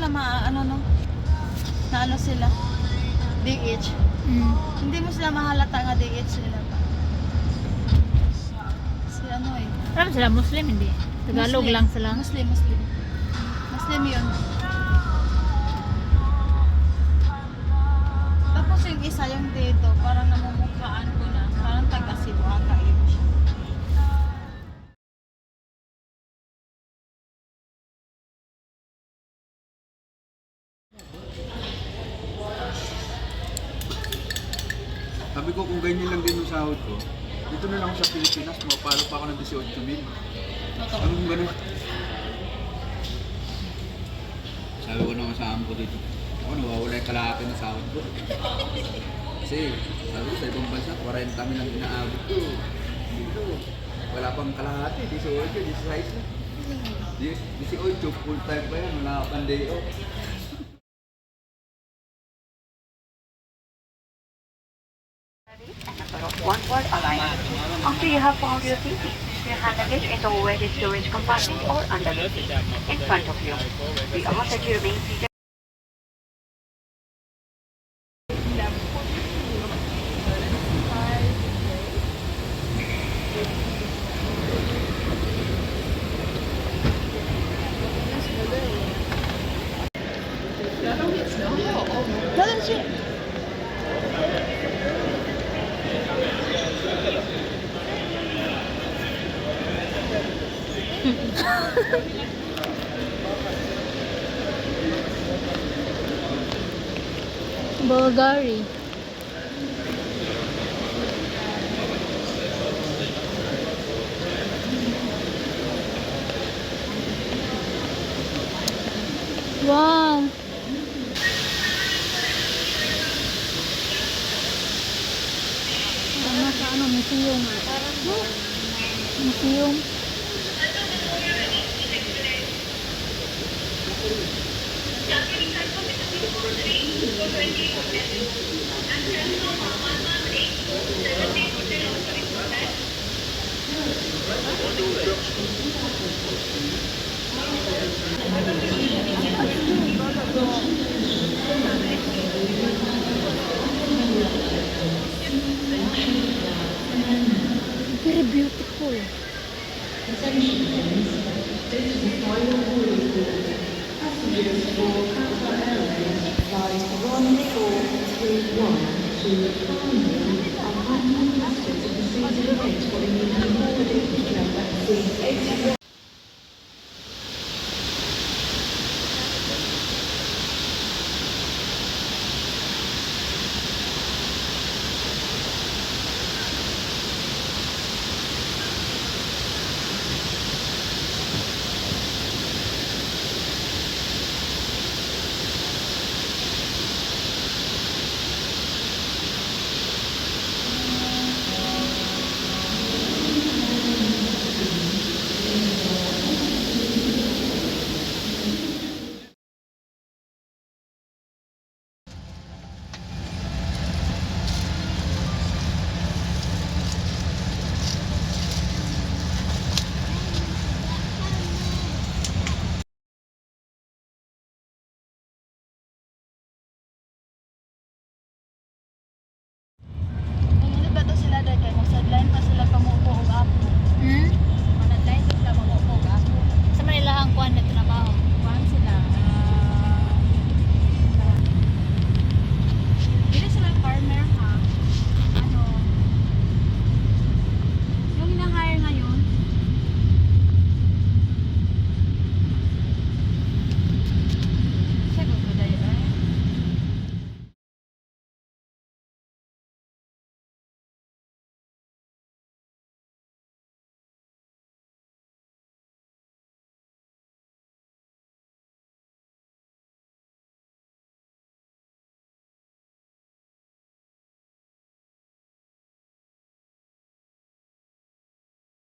sila ano no? Na ano sila? DH. Hindi mo sila mahalata nga DH sila pa. Si ano eh. Alam sila Muslim, hindi? Tagalog Muslim. lang sila. Muslim. Muslim yun. Tapos yung isa yung dito, parang namumukhaan ko na. Parang taga-Cebu ata yun siya. Sabi ko kung ganyan lang din yung sahod ko, dito na lang ako sa Pilipinas, mapalo pa ako ng 18,000. Anong ganun? Sabi ko naman sa amo ko dito, ako nawawala yung kalahati ng sahod ko. Kasi sabi ko sa ibang bansa, 40 kami lang inaabot ko. Dito, wala pang kalahati, 18, 16 na. 18, full time pa yan, wala pang day off. One word alliance. After you have found your seat, your hand luggage into a weighted storage compartment or under the seat in front of you. We ask that you remain seated. Bulgari. Wow. Nasa ano, museum. Museum. Very beautiful. Passengers for Qatar Airways flight 1431 to Istanbul are kindly requested to proceed to the gate for immediate boarding.